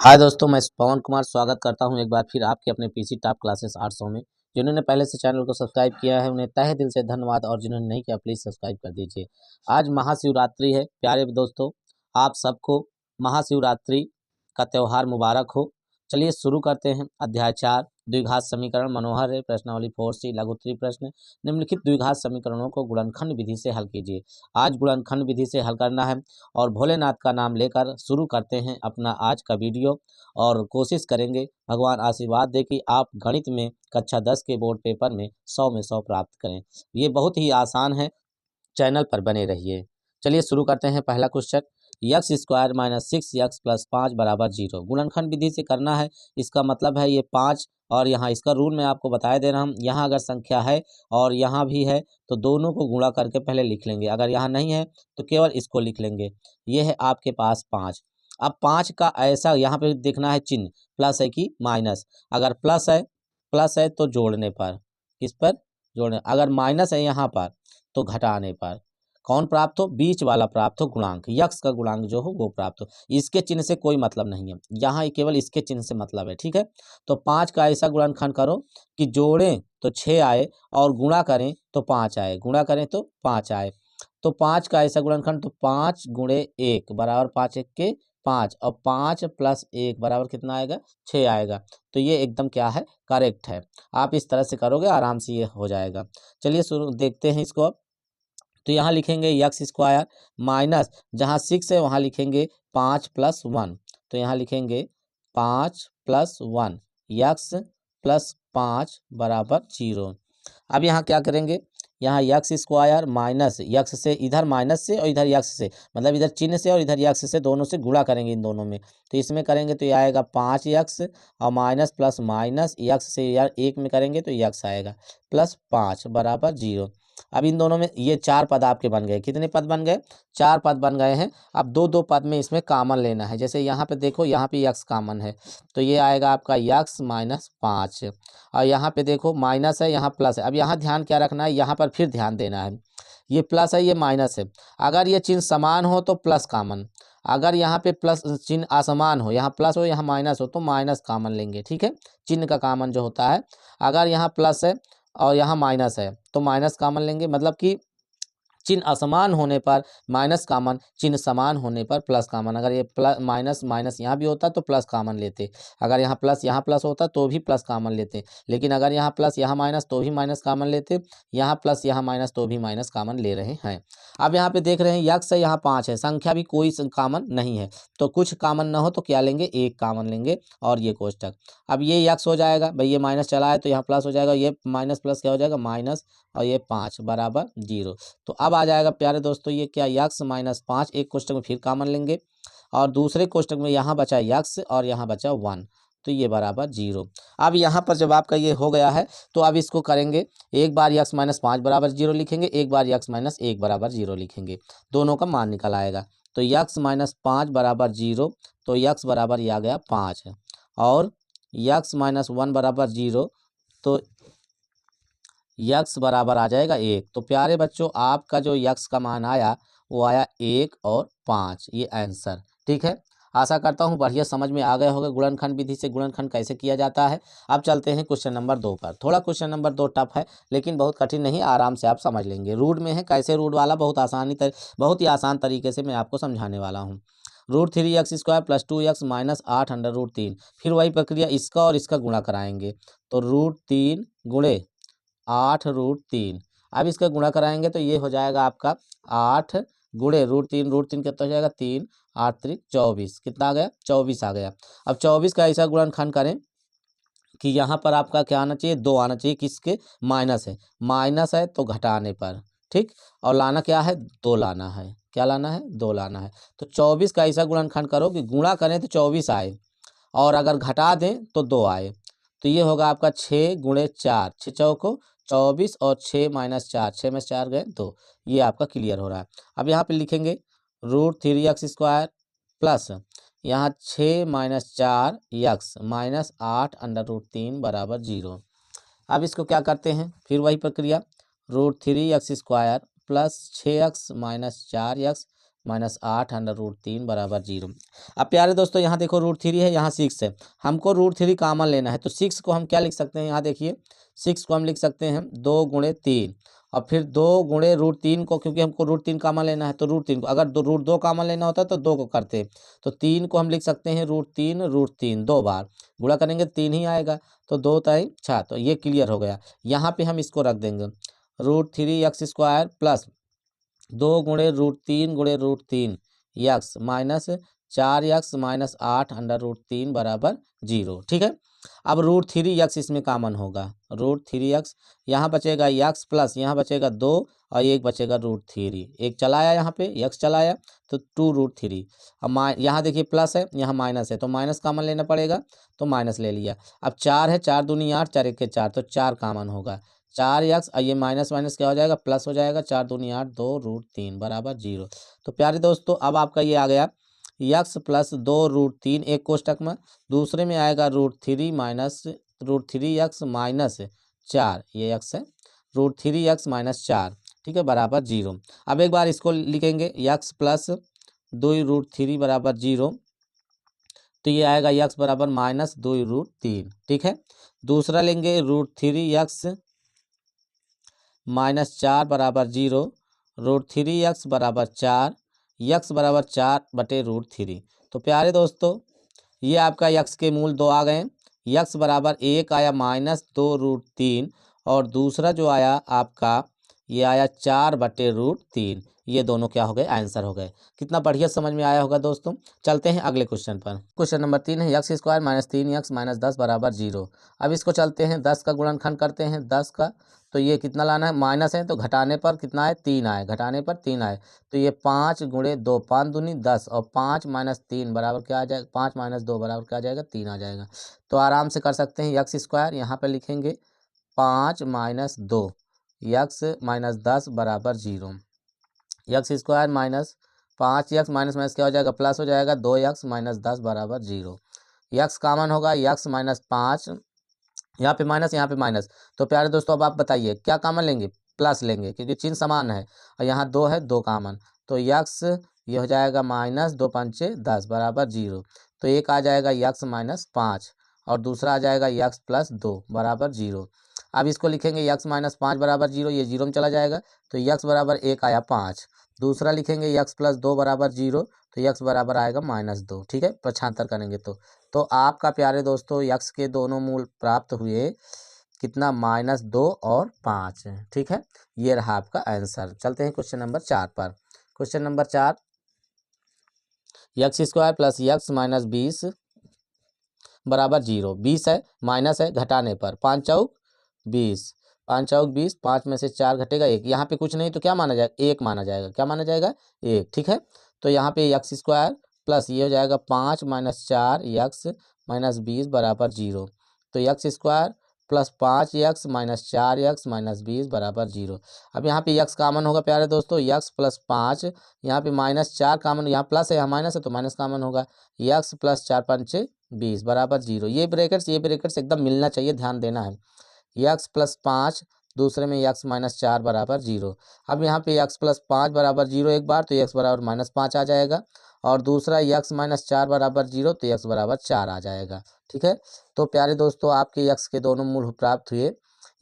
हाय दोस्तों, मैं पवन कुमार स्वागत करता हूं एक बार फिर आपके अपने पीसी टॉप क्लासेस 800 में। जिन्होंने पहले से चैनल को सब्सक्राइब किया है उन्हें तहे दिल से धन्यवाद, और जिन्होंने नहीं किया प्लीज़ सब्सक्राइब कर दीजिए। आज महाशिवरात्रि है प्यारे दोस्तों, आप सबको महाशिवरात्रि का त्यौहार मुबारक हो। चलिए शुरू करते हैं। अध्याय 4 द्विघात समीकरण मनोहर है। प्रश्नावली 4C लघुत्तरीय प्रश्न। निम्नलिखित द्विघात समीकरणों को गुणनखंड विधि से हल कीजिए। आज गुणनखंड विधि से हल करना है और भोलेनाथ का नाम लेकर शुरू करते हैं अपना आज का वीडियो। और कोशिश करेंगे भगवान आशीर्वाद दे कि आप गणित में कक्षा 10 के बोर्ड पेपर में 100 में 100 प्राप्त करें। ये बहुत ही आसान है, चैनल पर बने रहिए। चलिए शुरू करते हैं। पहला question, x square minus 6 plus 5 बराबर 0 गुणनखंड विधि से करना है। इसका मतलब है ये 5 और यहाँ इसका रूल मैं आपको बताए दे रहा हूँ। यहाँ अगर संख्या है और यहाँ भी है तो दोनों को गुणा करके पहले लिख लेंगे। अगर यहाँ नहीं है तो केवल इसको लिख लेंगे। ये है आपके पास 5। अब 5 का ऐसा यहाँ पे देखना है चिन्ह, प्लस है कि माइनस। अगर प्लस है तो जोड़ने पर, किस पर जोड़ने, अगर माइनस है यहाँ पर तो घटाने पर। कौन प्राप्त हो? बीच वाला प्राप्त हो, गुणांक, यक्स का गुणांक जो हो वो प्राप्त हो। इसके चिन्ह से कोई मतलब नहीं है, यहाँ केवल इसके चिन्ह से मतलब है। ठीक है, तो 5 का ऐसा गुणनखंड करो कि जोड़ें तो 6 आए और गुणा करें तो 5 आए, गुणा करें तो 5 आए। तो 5 का ऐसा गुणनखंड, तो 5 गुणे 1 बराबर 5 1 के 5, और 5 प्लस 1 बराबर कितना आएगा? 6 आएगा। तो ये एकदम क्या है? करेक्ट है। आप इस तरह से करोगे आराम से ये हो जाएगा। चलिए शुरू देखते हैं इसको अब। तो यहाँ लिखेंगे यक्स स्क्वायर माइनस, जहाँ 6 है वहाँ लिखेंगे 5 प्लस 1। तो यहाँ लिखेंगे 5 प्लस 1 यक्स प्लस 5 बराबर 0। अब यहाँ क्या करेंगे? यहाँ यक्स स्क्वायर माइनस यक्स से, इधर माइनस से और इधर यक्स से, मतलब इधर चिन्ह से और इधर यक्स से, दोनों से गुणा करेंगे इन दोनों में। तो इसमें करेंगे तो ये आएगा 5 यक्स और माइनस प्लस माइनस यक्स से यार एक में करेंगे तो यक्स आएगा प्लस 5 बराबर 0। अब इन दोनों में ये 4 पद आपके बन गए। कितने पद बन गए? 4 पद बन गए हैं। अब दो दो पद में इसमें कॉमन लेना है। जैसे यहाँ पे देखो, यहाँ पे यक्स कॉमन है तो ये आएगा आपका यक्स माइनस 5, और यहाँ पे देखो माइनस है, यहाँ प्लस है। अब यहाँ ध्यान क्या रखना है, यहाँ पर फिर ध्यान देना है, ये प्लस है ये माइनस है। अगर ये चिन्ह समान हो तो प्लस कॉमन, अगर यहाँ पे प्लस चिन्ह असमान हो, यहाँ प्लस हो यहाँ माइनस हो तो माइनस कॉमन लेंगे। ठीक है, चिन्ह का कॉमन जो होता है, अगर यहाँ प्लस है और यहाँ माइनस है तो माइनस कॉमन लेंगे। मतलब कि चिन्ह असमान होने पर माइनस कॉमन, चिन्ह समान होने पर प्लस कॉमन। अगर ये प्लस माइनस माइनस यहाँ भी होता तो प्लस कॉमन लेते, अगर यहाँ प्लस होता तो भी प्लस कॉमन लेते, लेकिन अगर यहाँ प्लस यहाँ माइनस तो भी माइनस कॉमन लेते, यहाँ प्लस यहाँ माइनस तो भी माइनस कॉमन ले रहे हैं। अब यहाँ पे देख रहे हैं यक्स है, यहाँ 5 है, संख्या भी कोई कॉमन नहीं है, तो कुछ कॉमन ना हो तो क्या लेंगे? एक कॉमन लेंगे और ये कोष्टक। अब ये यक्स हो जाएगा भाई, ये माइनस चला है तो यहाँ प्लस हो जाएगा, ये माइनस प्लस क्या हो जाएगा? माइनस, और ये 5 बराबर 0। तो अब आ जाएगा प्यारे दोस्तों ये क्या? यक्स माइनस 5 एक कोष्टक में फिर कॉमन लेंगे, और दूसरे कोष्टक में यहाँ बचा यक्स और यहाँ बचा 1, तो ये बराबर 0। अब यहाँ पर जब आपका ये हो गया है तो अब इसको करेंगे, एक बार यक्स माइनस 5 बराबर 0 लिखेंगे, एक बार यक्स माइनस 1 बराबर 0 लिखेंगे, दोनों का मान निकल आएगा। तो यक्स माइनस 5 बराबर 0, तो यक्स बराबर ये आ गया 5 है, और यक्स माइनस 1 बराबर 0, तो यक्स बराबर आ जाएगा 1। तो प्यारे बच्चों आपका जो यक्स का मान आया वो आया 1 और 5, ये आंसर। ठीक है, आशा करता हूँ बढ़िया समझ में आ गए होंगे गुणनखंड विधि से गुणनखंड कैसे किया जाता है। अब चलते हैं क्वेश्चन नंबर 2 पर। थोड़ा क्वेश्चन नंबर 2 टफ है लेकिन बहुत कठिन नहीं, आराम से आप समझ लेंगे। रूट में है, कैसे रूट वाला? बहुत ही आसान तरीके से मैं आपको समझाने वाला हूँ। √3x² प्लस 2x माइनस 8√3, फिर वही प्रक्रिया इसका और इसका गुणा कराएंगे, तो √3 गुणे 8√3। अब इसका गुणा कराएंगे तो ये हो जाएगा आपका 8 गुणे √3 कितना हो जाएगा? 3 8 3 24, कितना आ गया? 24 आ गया। अब 24 का ऐसा गुणनखंड करें कि यहाँ पर आपका क्या आना चाहिए? 2 आना चाहिए। किसके? माइनस है तो घटाने पर, ठीक, और लाना क्या है? 2 लाना है। क्या लाना है? 2 लाना है। तो 24 का ऐसा गुणनखंड करो कि गुणा करें तो 24 आए, और अगर घटा दें तो 2 आए। तो ये होगा आपका 6 गुणे 4, 6 चौको 24 और 6 माइनस 4, 6 में 4 गए 2। ये आपका क्लियर हो रहा है। अब यहाँ पे लिखेंगे √3x² प्लस यहाँ 6 माइनस 4 यक्स माइनस 8√3 बराबर 0। अब इसको क्या करते हैं? फिर वही प्रक्रिया, √3x² plus 6x minus 4x -8 √3 बराबर 0। अब प्यारे दोस्तों यहाँ देखो √3 है, यहाँ 6 है, हमको √3 कॉमन लेना है। तो 6 को हम क्या लिख सकते हैं, यहाँ देखिए 6 को हम लिख सकते हैं 2 × 3 और फिर 2 × √3 को, क्योंकि हमको √3 कॉमन लेना है तो √3 को, अगर √2 कॉमन लेना होता तो 2 को करते। तो 3 को हम लिख सकते हैं √3 2 बार गुणा करेंगे 3 ही आएगा, तो 2 3 6। तो ये क्लियर हो गया। यहाँ पे हम इसको रख देंगे √3x² plus 2 × √3 x minus 4x minus 8 √3 बराबर 0। ठीक है, अब √3x इसमें कॉमन होगा, √3x यहाँ बचेगा x प्लस यहाँ बचेगा 2 और एक बचेगा √3, एक चलाया यहाँ पे x चलाया तो 2√3। अब यहाँ देखिए प्लस है, यहाँ माइनस है, तो माइनस कॉमन लेना पड़ेगा, तो माइनस ले लिया। अब 4 है, 4 दूनी 8, 4 1 4, तो 4 कॉमन होगा, 4x और ये माइनस माइनस क्या हो जाएगा, प्लस हो जाएगा, 4 दूनी 8 2√3 बराबर 0। तो प्यारे दोस्तों अब आपका ये आ गया x प्लस 2√3 एक कोष्टक में, दूसरे में आएगा √3 माइनस √3x माइनस 4, ये x है, √3x माइनस 4, ठीक है, बराबर 0। अब एक बार इसको लिखेंगे x प्लस 2√3 बराबर 0, तो ये आएगा x बराबर माइनस 2√3। ठीक है, दूसरा लेंगे √3x माइनस 4 बराबर 0, √3x बराबर 4, x बराबर 4/√3। तो प्यारे दोस्तों ये आपका x के मूल 2 आ गए, x बराबर 1 आया -2√3 और दूसरा जो आया आपका ये आया 4/√3। ये दोनों क्या हो गए, आंसर हो गए। कितना बढ़िया समझ में आया होगा दोस्तों। चलते हैं अगले क्वेश्चन पर। क्वेश्चन नंबर 3 है x² - 3x - 10 बराबर 0। अब इसको चलते हैं 10 का गुणनखंड करते हैं, 10 का, तो ये कितना लाना है, माइनस है तो घटाने पर कितना है, 3 आए, घटाने पर 3 आए, तो ये 5 × 2 5 दूनी 10 और 5 - 3 बराबर क्या आ जाएगा, 5 - 2 बराबर क्या आ जाएगा, 3 आ जाएगा। तो आराम से कर सकते हैं x², यहाँ पर लिखेंगे 5 - 2 x - 10 बराबर 0, x² minus 5x minus minus क्या हो जाएगा, प्लस हो जाएगा, 2x - 10 बराबर 0। x कॉमन होगा, x - 5, यहाँ पे माइनस यहाँ पे माइनस, तो प्यारे दोस्तों अब आप बताइए क्या कॉमन लेंगे, प्लस लेंगे क्योंकि चिन्ह समान है, और यहाँ 2 है, 2 कॉमन, तो x ये हो जाएगा -2 5 10 बराबर 0। तो एक आ जाएगा x - 5 और दूसरा आ जाएगा x + 2 बराबर 0। अब इसको लिखेंगे x - 5 बराबर 0, ये 0 में चला जाएगा, तो x बराबर 1 आया 5। दूसरा लिखेंगे x + 2 बराबर 0, तो x बराबर आएगा -2। ठीक है, पक्षांतर करेंगे तो आपका प्यारे दोस्तों x के दोनों मूल प्राप्त हुए, कितना, -2 और 5। ठीक है, ये रहा आपका आंसर। चलते हैं क्वेश्चन नंबर 4 पर। क्वेश्चन नंबर 4, x² + x - 20 बराबर 0। 20 है, माइनस है, घटाने पर 5 चौक 20, 5 चौक 20, 5 में से 4 घटेगा 1, यहाँ पे कुछ नहीं तो क्या माना जाएगा, 1 माना जाएगा, क्या माना जाएगा, 1। ठीक है, तो यहाँ पे x² प्लस ये हो जाएगा 5 - 4 x - 20 बराबर 0। तो x² प्लस 5x - 4x - 20 बराबर 0। अब यहाँ पे x कॉमन होगा प्यारे दोस्तों, x + 5, यहाँ पे -4 कॉमन, यहाँ प्लस है यहाँ माइनस है तो माइनस कॉमन होगा, x + 4 5 20 बराबर 0। ये ब्रैकेट्स एकदम मिलना चाहिए, ध्यान देना है। x + 5, दूसरे में x - 4 बराबर 0। अब यहाँ पे x + 5 बराबर 0 एक बार, तो x बराबर -5 आ जाएगा, और दूसरा x - 4 बराबर 0, तो x बराबर 4 आ जाएगा। ठीक है, तो प्यारे दोस्तों आपके x के दोनों मूल प्राप्त हुए,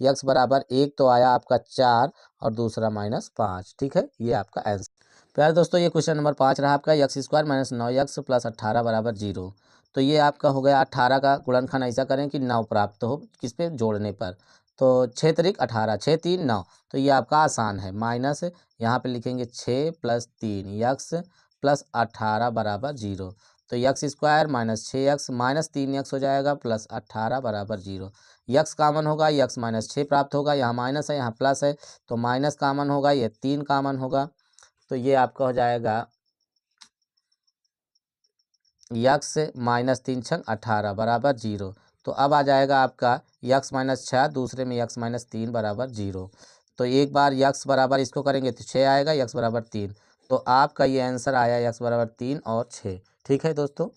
x बराबर 1 तो आया आपका 4 और दूसरा -5। ठीक है, ये आपका आंसर। प्यारे दोस्तों ये क्वेश्चन नंबर 5 रहा आपका, x² - 9x + 18 बराबर 0। तो ये आपका हो गया 18 का गुणनखंड ऐसा करें कि 9 प्राप्त हो, किस पे, जोड़ने पर। तो 6 3 18, 6 3 9, तो ये आपका आसान है, माइनस यहाँ पे लिखेंगे 6 + 3 x + 18 बराबर 0। तो x² - 6x -3x हो जाएगा, प्लस 18 बराबर 0। x कॉमन होगा, x - 6 प्राप्त होगा, यहाँ माइनस है यहाँ प्लस है, तो माइनस कॉमन होगा, ये 3 कॉमन होगा, तो ये आपका हो जाएगा x - 3 × 18 बराबर 0। तो अब आ जाएगा आपका x - 6, दूसरे में x - 3 बराबर 0। तो एक बार x बराबर इसको करेंगे तो 6 आएगा, x बराबर 3। तो आपका ये आंसर आया x बराबर 3 और 6। ठीक है दोस्तों,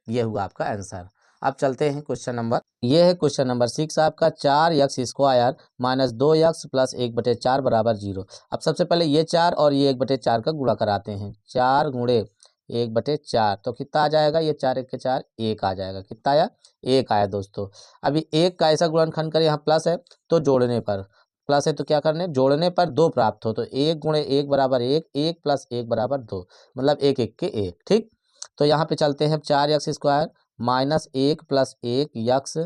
ये हुआ आपका आंसर। अब चलते हैं क्वेश्चन नंबर, ये है क्वेश्चन नंबर 6 आपका। 4x² माइनस 2x प्लस 1/4 बराबर 0। अब सबसे पहले ये 4 और ये 1/4 का गुणा कराते हैं। 4 गुणे 1/4 तो कितना आ जाएगा, ये 4 1 के 4 1 आ जाएगा। कितना आया, 1 आया दोस्तों। अभी 1 का ऐसा गुणनखंड करें, यहाँ प्लस है तो जोड़ने पर, प्लस है तो क्या करने, जोड़ने पर 2 प्राप्त हो, तो 1 गुणे 1 बराबर 1, 1 प्लस 1 बराबर 2, मतलब 1 1 के 1। ठीक, तो यहाँ पे चलते हैं। 4x² minus 1 plus 1 x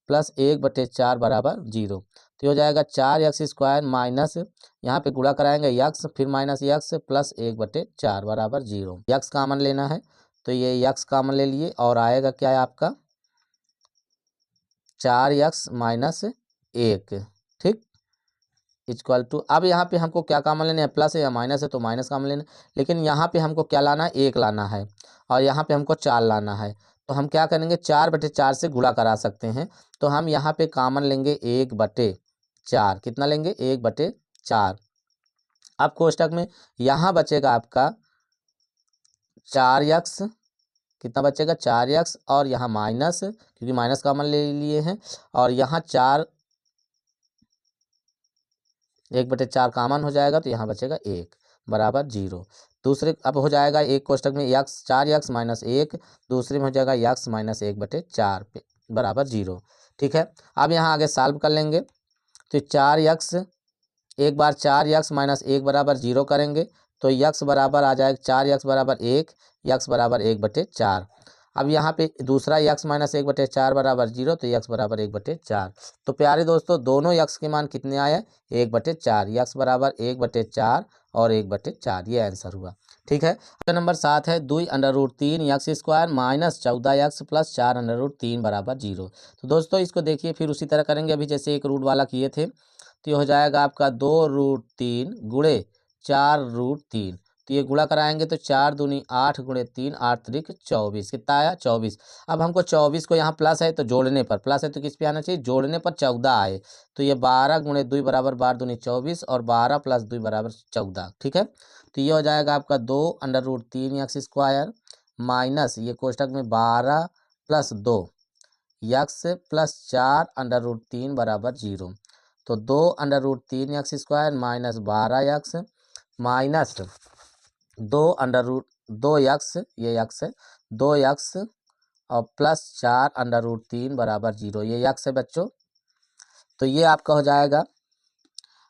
plus 1/4 बराबर 0। तो हो जाएगा 4x² माइनस, यहाँ पे गुणा कराएंगे यक्स, फिर माइनस यक्स प्लस 1/4 बराबर 0। यक्स कामन लेना है तो ये यक्स कामन ले लिए और आएगा क्या है आपका 4x माइनस 1। ठीक, इक्वल टू, अब यहाँ पे हमको क्या कामन लेना है, प्लस है या माइनस है तो माइनस कामन लेना है, लेकिन यहाँ पे हमको क्या लाना है, 1 लाना है और यहाँ पे हमको 4 लाना है। तो हम क्या करेंगे, 4/4 से गुणा करा सकते हैं, तो हम यहाँ पे कामन लेंगे 1/4। कितना लेंगे, 1/4। अब कोष्टक में यहाँ बचेगा आपका 4x, कितना बचेगा 4x, और यहाँ माइनस, क्योंकि माइनस कामन ले लिए हैं, और यहाँ 4 1/4 कामन हो जाएगा तो यहाँ बचेगा 1 बराबर 0। दूसरे अब हो जाएगा एक कोष्टक में यक्स 4x माइनस 1, दूसरे में हो जाएगा यक्स माइनस 1/4 पे बराबर 0। ठीक है, अब यहाँ आगे सॉल्व कर लेंगे तो 4x, एक बार 4x माइनस 1 बराबर 0 करेंगे तो यक्स बराबर आ जाएगा 4x बराबर 1, यक्स बराबर 1/4। अब यहाँ पे दूसरा यक्स माइनस 1/4 बराबर 0, तो यक्स बराबर 1/4। तो प्यारे दोस्तों दोनों यक्स के मान कितने आए, 1/4, यक्स बराबर 1/4 और 1/4, ये आंसर हुआ। ठीक है, क्वेश्चन नंबर 7 है 2√3 x² माइनस 14x प्लस 4√3 बराबर 0। तो दोस्तों इसको देखिए, फिर उसी तरह करेंगे अभी जैसे एक रूट वाला किए थे। तो ये हो जाएगा आपका 2√3 गुणे 4√3, तो ये गुणा कराएंगे तो 4 दूनी 8 गुणे 3 8 त्रिक 24, कितना आया 24। अब हमको 24 को यहाँ प्लस है तो जोड़ने पर, प्लस है तो किस पे आना चाहिए, जोड़ने पर 14 आए, तो ये 12 गुणे 2 बराबर 12 दूनी 24 और 12 प्लस 2 बराबर 14। ठीक है, तो ये हो जाएगा आपका 2√3 x² माइनस, ये कोष्टक में 12 प्लस 2 यक्स प्लस 4√3 बराबर 0। तो 2√3 x² minus 12 x minus 2 x, ये यक्स है 2 यक्स और प्लस 4√3 बराबर 0, ये यक्स है बच्चों। तो ये आपका हो जाएगा।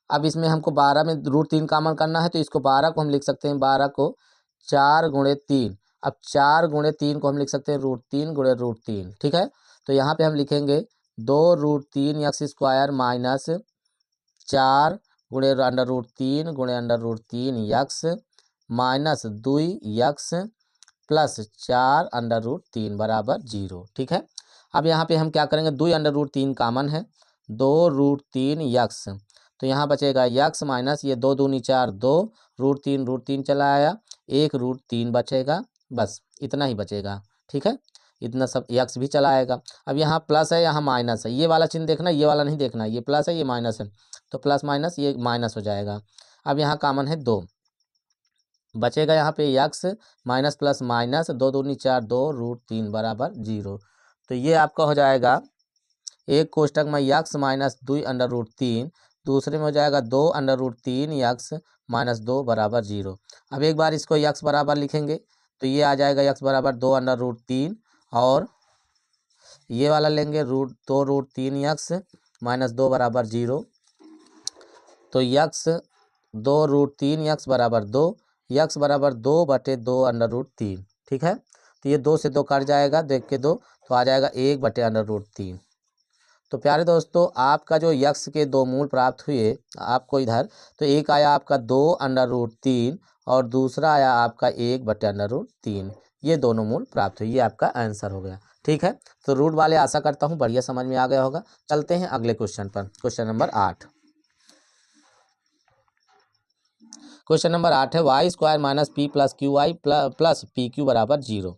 अब इसमें हमको 12 में √3 कामन करना है, तो इसको 12 को हम लिख सकते हैं, 12 को 4 गुणे 3। अब 4 गुणे 3 को हम लिख सकते हैं √3 गुणे √3। ठीक है, तो यहाँ पे हम लिखेंगे 2√3 x² माइनस 4 गुणे √3 गुणे √3 यक्स माइनस 2 यक्स प्लस 4√3 बराबर 0। ठीक है, अब यहाँ पे हम क्या करेंगे, 2√3 कामन है, 2√3 यक्स, तो यहाँ बचेगा यक्स माइनस ये 2 दूनी 4 2 √3 चला आया, 1 √3 बचेगा, बस इतना ही बचेगा। ठीक है, इतना सब यक्स भी चला आएगा। अब यहाँ प्लस है यहाँ माइनस है, ये वाला चिन्ह देखना, ये वाला नहीं देखना, ये प्लस है ये माइनस है, तो प्लस माइनस ये माइनस हो जाएगा। अब यहाँ कामन है 2 बचेगा, यहाँ पे यक्स माइनस प्लस माइनस 2 दूनी 4 2 √3 बराबर 0। तो ये आपका हो जाएगा एक कोष्टक में यक्स माइनस 2√3, दूसरे में हो जाएगा 2√3 यक्स माइनस 2 बराबर 0। अब एक बार इसको यक्स बराबर लिखेंगे तो ये आ जाएगा यक्स बराबर 2√3 और ये वाला लेंगे 2√3 यक्स माइनस 2 बराबर 0। तो यक्स 2√3 यक्स बराबर 2, यक्स बराबर 2/2√3। ठीक है, तो ये 2 से 2 कट जाएगा, देख के 2 तो आ जाएगा 1/√3। तो प्यारे दोस्तों आपका जो यक्स के 2 मूल प्राप्त हुए आपको इधर, तो एक आया आपका 2√3 और दूसरा आया आपका 1/√3, ये दोनों मूल प्राप्त हुए, ये आपका आंसर हो गया। ठीक है, तो रूट वाले आशा करता हूँ बढ़िया समझ में आ गया होगा। चलते हैं अगले क्वेश्चन पर, क्वेश्चन नंबर 8। क्वेश्चन नंबर 8 है y² minus P plus Q I plus P Q बराबर 0।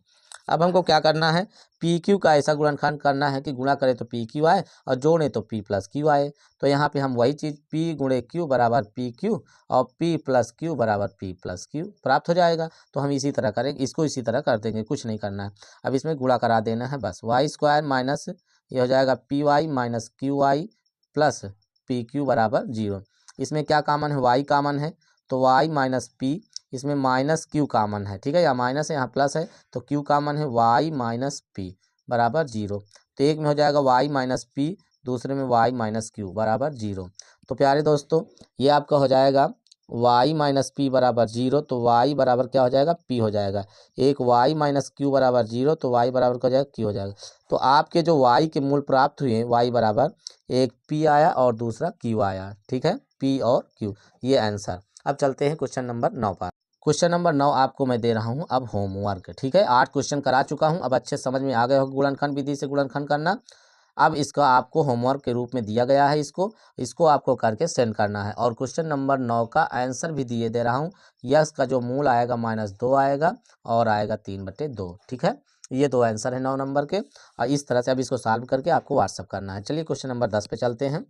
अब हमको क्या करना है, पी क्यू का ऐसा गुणनखंड करना है कि गुणा करें तो पी क्यू आए और जोड़ें तो पी प्लस क्यू आए। तो यहाँ पे हम वही चीज़ पी गुणे क्यू बराबर पी क्यू और पी प्लस क्यू बराबर पी प्लस क्यू प्राप्त हो जाएगा। तो हम इसी तरह करेंगे, इसको इसी तरह कर देंगे, कुछ नहीं करना है। अब इसमें गुणा करा देना है बस, वाई स्क्वायर माइनस ये हो जाएगा P Y minus Q Y plus P Q बराबर 0। इसमें क्या कॉमन है, वाई कॉमन है, तो वाई माइनस पी, इसमें माइनस क्यू कॉमन है, ठीक है, यहाँ माइनस है यहाँ प्लस है, तो क्यू कॉमन है, वाई माइनस पी बराबर 0। तो एक में हो जाएगा वाई माइनस पी, दूसरे में वाई माइनस क्यू बराबर 0। तो प्यारे दोस्तों ये आपका हो जाएगा वाई माइनस पी बराबर 0, तो वाई बराबर क्या हो जाएगा, पी हो जाएगा। एक वाई माइनस क्यू बराबर 0, तो वाई बराबर क्या हो जाएगा, क्यू हो जाएगा। तो आपके जो वाई के मूल प्राप्त हुए हैं, वाई बराबर एक पी आया और दूसरा क्यू आया, ठीक है, पी और क्यू, ये आंसर। अब चलते हैं क्वेश्चन नंबर 9 पर। क्वेश्चन नंबर 9 आपको मैं दे रहा हूं अब होमवर्क, ठीक है, 8 क्वेश्चन करा चुका हूं, अब अच्छे समझ में आ गए हो गुणनखंड विधि से गुणनखंड करना। अब इसका आपको होमवर्क के रूप में दिया गया है, इसको आपको करके सेंड करना है। और क्वेश्चन नंबर 9 का आंसर भी दिए दे रहा हूँ। यस का जो मूल आएगा -2 आएगा और आएगा 3/2, ठीक है। ये दो आंसर है 9 नंबर के, और इस तरह से अब इसको सॉल्व करके आपको व्हाट्सअप करना है। चलिए क्वेश्चन नंबर 10 पे चलते हैं।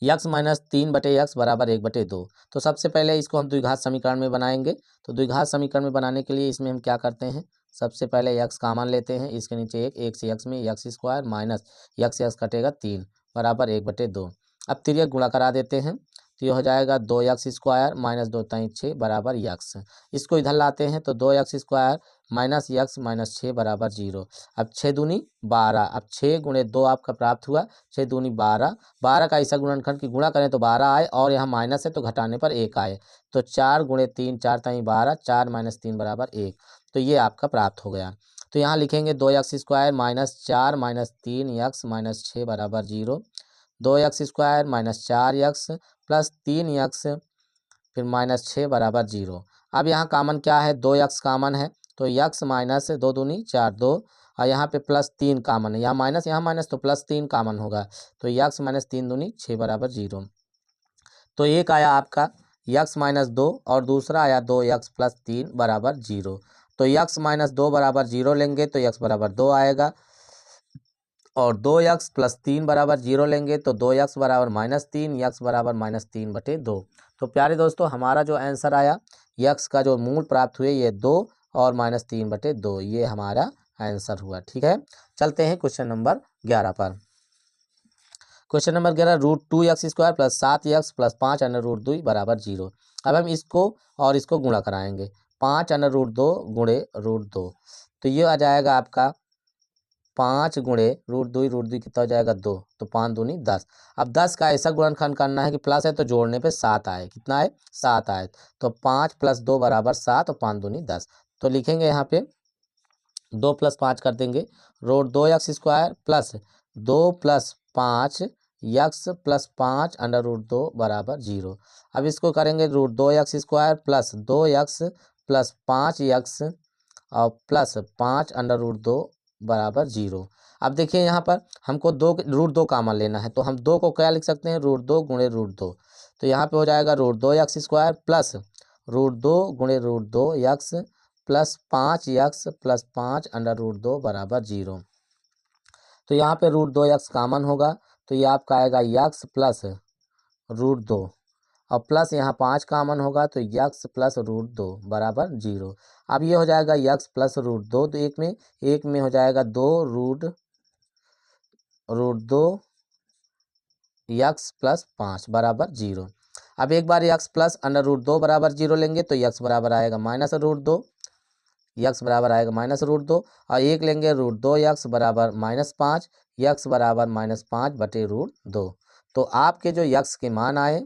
यक्स माइनस 3/x बराबर 1/2। तो सबसे पहले इसको हम द्विघात समीकरण में बनाएंगे। तो द्विघात समीकरण में बनाने के लिए इसमें हम क्या करते हैं, सबसे पहले यक्स कॉमन लेते हैं, इसके नीचे एक से यक्स में x square minus x x कटेगा 3 बराबर 1/2। अब तिर्यक गुणा करा देते हैं, तो ये हो जाएगा 2x स्क्वायर माइनस 2 3 6 बराबर यक्स। इसको इधर लाते हैं तो 2x square minus x minus 6 बराबर 0। अब 6 दूनी 12, अब 6 गुणे 2 आपका प्राप्त हुआ, 6 दूनी 12, 12 का ऐसा गुणनखंड की गुणा करें तो 12 आए और यहाँ माइनस है तो घटाने पर 1 आए। तो 4 गुणे 3 4 ताई 12, 4 माइनस 3 बराबर 1। तो ये आपका प्राप्त हो गया। तो यहाँ लिखेंगे 2x square minus 4 minus 3x minus 6 बराबर 0। 2x square minus 4x plus 3x फिर माइनस 6 बराबर 0। अब यहाँ कामन क्या है, 2x कामन है, तो x माइनस 2 दूनी 4 2, और यहाँ पे प्लस 3 कामन है, यहाँ माइनस तो प्लस 3 कामन होगा, तो x माइनस 3 दूनी 6 बराबर 0। तो एक आया आपका x माइनस 2 और दूसरा आया 2x प्लस 3 बराबर 0। तो x माइनस 2 बराबर 0 लेंगे तो x बराबर 2 आएगा, और 2x प्लस 3 बराबर 0 लेंगे तो 2x बराबर -3, x बराबर -3/2। तो प्यारे दोस्तों हमारा जो आंसर आया, x का जो मूल प्राप्त हुए ये 2 और -3/2, ये हमारा आंसर हुआ, ठीक है। चलते हैं क्वेश्चन नंबर 11 पर। Question number 11, √2x square plus 7x plus 5√2 बराबर 0। अब हम इसको और इसको गुणा कराएंगे, 5√2 गुणे √2, तो ये आ जाएगा आपका 5 गुणे √2 कितना हो जाएगा 2, तो 5 दूनी 10। अब 10 का ऐसा गुणनखंड करना है कि प्लस है तो जोड़ने पे 7 आए, कितना आए 7 आए, तो 5 प्लस 2 बराबर 7 और 5 दूनी 10। तो लिखेंगे यहाँ पे 2 प्लस 5 कर देंगे, √2x square plus 2 plus 5 x plus 5√2 बराबर 0। अब इसको करेंगे √2x square plus 2x plus 5x और प्लस 5√2 बराबर 0। अब देखिए यहाँ पर हमको √2 कामन लेना है, तो हम 2 को क्या लिख सकते हैं, √2 गुणे √2। तो यहाँ पे हो जाएगा √2x स्क्वायर प्लस √2 गुणे √2 यक्स प्लस 5x प्लस 5√2 बराबर 0। तो यहाँ पे √2x कामन होगा, तो ये आपका आएगा यक्स प्लस √2 और प्लस यहाँ 5 कामन होगा, तो यक्स प्लस √2 बराबर 0। अब ये हो जाएगा यक्स प्लस √2, तो एक में हो जाएगा 2 √2 यक्स प्लस 5 बराबर 0। अब एक बार यक्स प्लस √2 बराबर 0 लेंगे तो यक्स बराबर आएगा -√2, यक्स बराबर आएगा -√2, और एक लेंगे √2 यक्स बराबर -5, यक्स बराबर -5/√2। तो आपके जो यक्स के मान आए,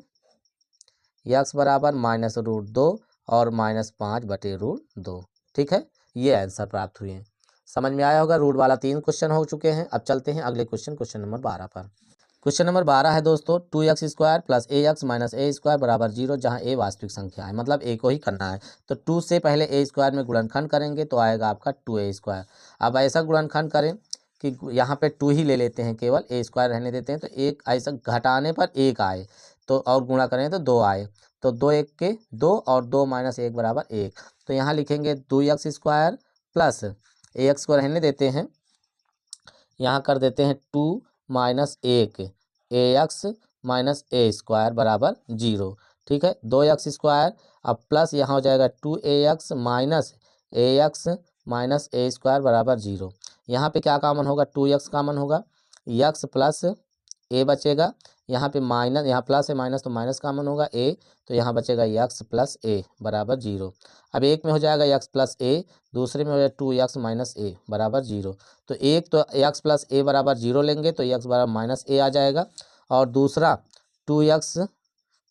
यक्स बराबर -√2 और -5/√2, ठीक है, ये आंसर प्राप्त हुए हैं। समझ में आया होगा, रूट वाला 3 क्वेश्चन हो चुके हैं। अब चलते हैं अगले क्वेश्चन नंबर 12 पर। क्वेश्चन नंबर 12 है दोस्तों, 2x square plus ax minus a square बराबर 0, जहाँ a वास्तविक संख्या है, मतलब a को ही करना है। तो 2 से पहले a स्क्वायर में गुणनखंड करेंगे तो आएगा आपका 2a स्क्वायर। अब ऐसा गुणनखंड करें कि यहाँ पे 2 ही ले लेते हैं, केवल a स्क्वायर रहने देते हैं, तो एक ऐसा घटाने पर 1 आए, तो और गुणा करें तो 2 आए, तो 2 1 के 2 और 2 - 1 बराबर 1। तो यहाँ लिखेंगे 2x स्क्वायर प्लस ए एक्स को रहने देते हैं, यहाँ कर देते हैं 2 माइनस 1 ए एक्स माइनस ए स्क्वायर बराबर 0। ठीक है, 2x²। अब प्लस यहाँ हो जाएगा 2ax माइनस ए एक्स माइनस ए स्क्वायर बराबर 0। यहाँ पे क्या कॉमन होगा, 2x कॉमन होगा, x प्लस ए बचेगा, यहाँ पे माइनस, यहाँ प्लस है माइनस तो माइनस कॉमन होगा ए, तो यहाँ बचेगा x प्लस ए बराबर 0। अब एक में हो जाएगा x प्लस ए, दूसरे में हो जाएगा 2x माइनस ए बराबर 0। तो एक तो x प्लस ए बराबर 0 लेंगे तो x बराबर माइनस ए आ जाएगा, और दूसरा 2x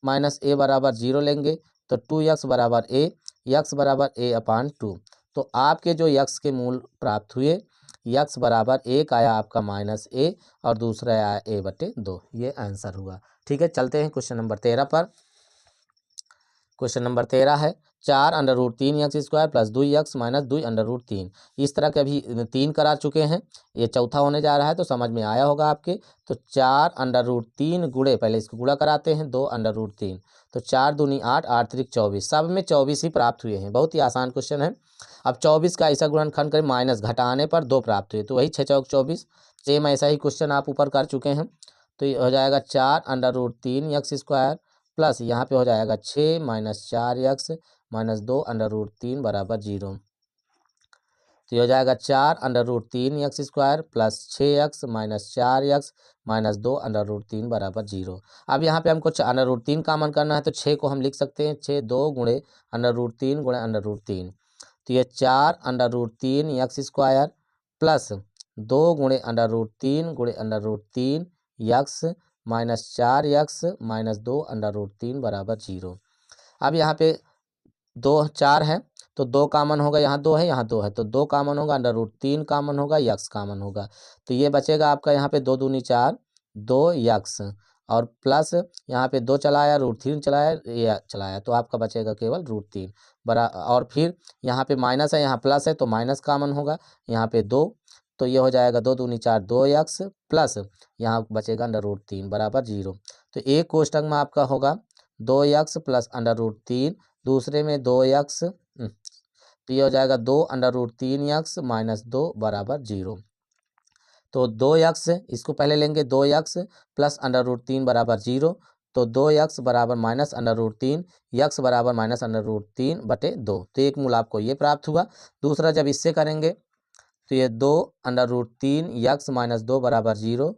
माइनस ए बराबर 0 लेंगे तो 2x बराबर ए, x बराबर ए अपान 2। तो आपके जो x के मूल प्राप्त हुए, x बराबर एक आया आपका माइनस ए और दूसरा आया ए बटे 2। ये आंसर हुआ। ठीक है, चलते हैं क्वेश्चन नंबर 13 पर। क्वेश्चन नंबर 13 है 4√3x² प्लस 2x माइनस 2√3। इस तरह के अभी 3 करा चुके हैं, ये चौथा होने जा रहा है, तो समझ में आया होगा आपके। तो 4√3 गुणे, पहले इसको गुणा कराते हैं, 2√3, तो 4 दूनी 8, 8 त्रिक 24, सब में 24 ही प्राप्त हुए हैं। बहुत ही आसान क्वेश्चन है। अब 24 का ऐसा गुणनखंड करें, माइनस घटाने पर 2 प्राप्त हुए, तो वही 6 चौक 24। सेम ऐसा ही क्वेश्चन आप ऊपर कर चुके हैं। तो ये हो जाएगा 4√3x² प्लस यहाँ पे हो जाएगा 6 माइनस 4x माइनस 2√3 बराबर 0। तो ये हो जाएगा 4√3x² plus 6x minus 4x minus 2√3 बराबर 0। अब यहाँ पे हमको √3 कॉमन करना है, तो 6 को हम लिख सकते हैं 6 2 गुणे √3 गुणे √3। तो ये 4√3x² प्लस 2 गुणे √3 गुणे √3 x माइनस 4x माइनस 2√3 बराबर 0। अब यहाँ पे 2 4 है तो 2 कॉमन होगा, यहाँ 2 है, यहाँ 2 है, तो 2 कॉमन होगा, √3 कॉमन होगा, x कॉमन होगा, तो ये बचेगा आपका यहाँ पे 2 दूनी 4, 2x, और प्लस यहाँ पे 2 चलाया, √3 चलाया, ये चलाया, तो आपका बचेगा केवल √3 बरा। और फिर यहाँ पे माइनस है, यहाँ प्लस है, तो माइनस कॉमन होगा, यहाँ पे 2, तो ये हो जाएगा 2 दूनी 4, 2x प्लस यहाँ बचेगा √3 बराबर 0। तो एक कोष्टक में आपका होगा 2x प्लस √3, दूसरे में 2x, तो ये हो जाएगा 2√3x माइनस 2 बराबर 0। तो 2x, इसको पहले लेंगे, 2x प्लस √3 बराबर 0, तो 2x बराबर माइनस √3, x बराबर माइनस √3 बटे 2। तो एक मूल आपको ये प्राप्त हुआ। दूसरा जब इससे करेंगे तो ये 2√3 x माइनस 2 बराबर 0,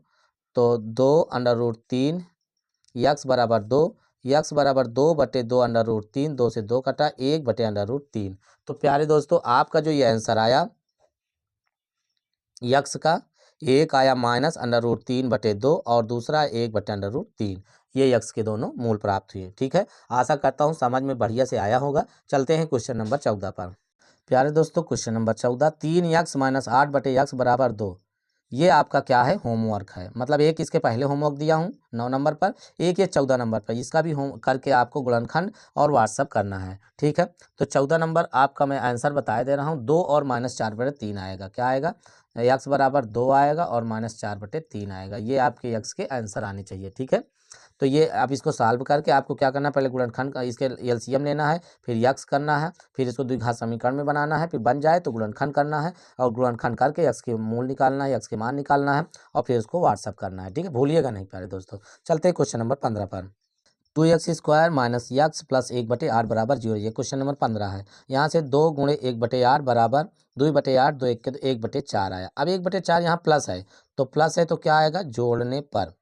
तो 2√3 x बराबर 2, x बराबर 2 बटे 2√3, 2 से 2 कटा, 1 बटे √3। तो प्यारे दोस्तों, आपका जो ये आंसर आया x का, एक आया माइनस √3 बटे 2 और दूसरा 1 बटे √3। ये x के दोनों मूल प्राप्त हुए। ठीक है, आशा करता हूँ समझ में बढ़िया से आया होगा। चलते हैं क्वेश्चन नंबर 14 पर। प्यारे दोस्तों, क्वेश्चन नंबर 14, 3x माइनस 8 बटे x बराबर 2। ये आपका क्या है, होमवर्क है। मतलब एक इसके पहले होमवर्क दिया हूँ 9 नंबर पर, एक ये 14 नंबर पर, इसका भी होम करके आपको गुणनखंड और व्हाट्सअप करना है। ठीक है, तो 14 नंबर आपका मैं आंसर बता दे रहा हूँ, 2 और माइनस 4 बटे 3 आएगा। क्या आएगा, x बराबर 2 आएगा और माइनस 4 बटे 3 आएगा। ये आपके x के आंसर आने चाहिए। ठीक है, तो ये आप इसको सॉल्व करके आपको क्या करना है, पहले गुणनखंड का इसके एलसीएम लेना है, फिर यक्स करना है, फिर इसको द्विघात समीकरण में बनाना है, फिर बन जाए तो गुणनखंड करना है, और गुणनखंड करके यक्स के मूल निकालना है, यक्स के मान निकालना है, और फिर उसको व्हाट्सअप करना है। ठीक है, भूलिएगा नहीं प्यारे दोस्तों। चलते हैं क्वेश्चन नंबर 15 पर। 2x² माइनस x प्लस 1/8 बराबर 0। ये क्वेश्चन नंबर 15 है। यहाँ से 2 गुणे 1/8 बराबर 2/8, 2 1/4 आया। अब 1/4 यहाँ प्लस है, तो प्लस है तो क्या आएगा, जोड़ने पर,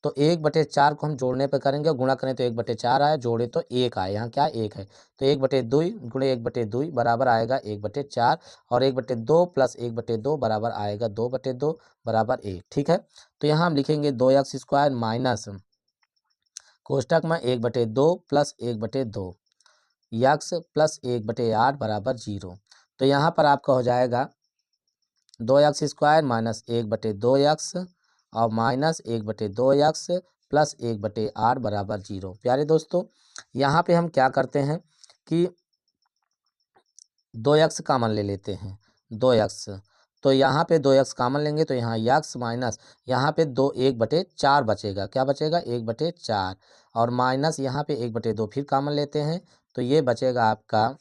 तो 1/4 को हम जोड़ने पर करेंगे और गुणा करें तो 1/4 आया, जोड़े तो 1 आया। यहाँ क्या 1 है, तो 1/2 गुणे 1/2 बराबर आएगा 1/4, और 1/2 प्लस 1/2 बराबर आएगा 2/2 बराबर 1। ठीक है, तो यहाँ हम लिखेंगे 2x² माइनस कोष्टक में 1/2 प्लस 1/2 x प्लस 1/8 बराबर 0। तो यहाँ पर आपका हो जाएगा 2x² माइनस 1/2 x और माइनस 1/2 x प्लस 1/8 बराबर 0। प्यारे दोस्तों, यहाँ पे हम क्या करते हैं कि 2x कॉमन ले लेते हैं, 2x, तो यहाँ पे 2x कॉमन लेंगे तो यहाँ x माइनस यहाँ पे 1/4 बचेगा। क्या बचेगा, 1/4, और माइनस यहाँ पे 1/2 फिर कॉमन लेते हैं, तो ये बचेगा आपका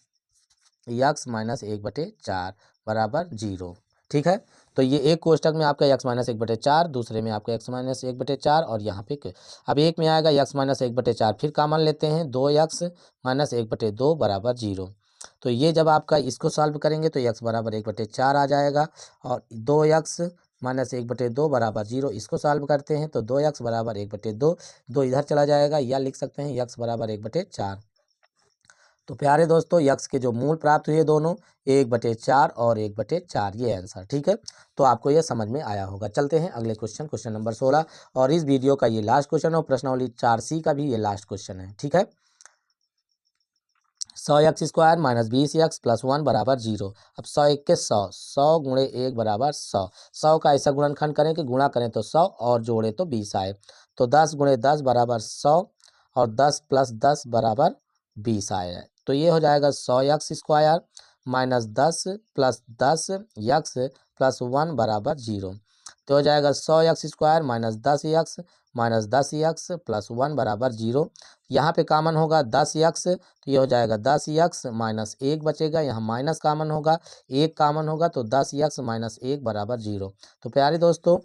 x माइनस 1/4 बराबर 0। ठीक है। तो ये एक कोष्टक में आपका x माइनस 1/4, दूसरे में आपका x माइनस 1/4 और यहाँ पे अब एक में आएगा x माइनस 1/4, फिर कॉमन लेते हैं 2x माइनस 1/2 बराबर 0। तो ये जब आपका इसको सॉल्व करेंगे तो x बराबर 1/4 आ जाएगा और 2x माइनस 1/2 बराबर 0, इसको सॉल्व करते हैं तो 2x बराबर 1/2, 2 इधर चला जाएगा, या लिख सकते हैं x बराबर 1/4। तो प्यारे दोस्तों यक्स के जो मूल प्राप्त हुए दोनों 1/4 और 1/4, ये आंसर। ठीक है, तो आपको ये समझ में आया होगा। चलते हैं अगले क्वेश्चन, क्वेश्चन नंबर 16, और इस वीडियो का ये लास्ट क्वेश्चन और प्रश्नावली 4C का भी ये लास्ट क्वेश्चन है। ठीक है, 100x² माइनस 20x प्लस 1 बराबर 0। अब 100 के 100, 100 गुणे 1 बराबर 100। 100 का ऐसा गुणनखंड करें कि गुणा करें तो 100 और जोड़े तो 20 आए। तो 10 गुणे 10 बराबर 100 और 10 प्लस 10 बराबर 20 आया। तो ये हो जाएगा 100x² minus 10 plus 10 x plus 1 बराबर 0। तो हो जाएगा 100x² माइनस 10x प्लस 1 बराबर 0। यहाँ पे कॉमन होगा 10x, तो ये हो जाएगा 10x माइनस 1 बचेगा, यहाँ माइनस कॉमन होगा, 1 कॉमन होगा, तो 10x माइनस 1 बराबर 0। तो प्यारे दोस्तों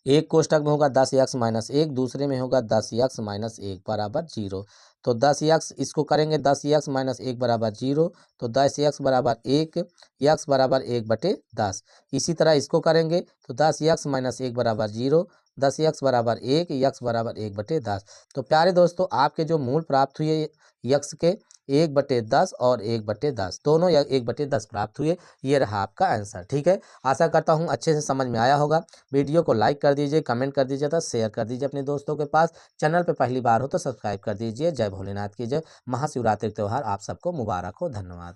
एक कोष्टक में होगा 10x माइनस 1, दूसरे में होगा 10x माइनस 1 बराबर 0। तो 10x इसको करेंगे 10x माइनस 1 बराबर 0, तो 10x बराबर 1, x बराबर 1/10। इसी तरह इसको करेंगे तो 10x माइनस 1 बराबर 0, 10x बराबर 1, x बराबर 1/10। तो प्यारे दोस्तों आपके जो मूल प्राप्त हुए x के 1/10 और 1/10, दोनों 1/10 प्राप्त हुए। ये रहा आपका आंसर। ठीक है, आशा करता हूँ अच्छे से समझ में आया होगा। वीडियो को लाइक कर दीजिए, कमेंट कर दीजिए, तो शेयर कर दीजिए अपने दोस्तों के पास। चैनल पे पहली बार हो तो सब्सक्राइब कर दीजिए। जय भोलेनाथ की जय। महाशिवरात्रि त्यौहार आप सबको मुबारक हो। धन्यवाद।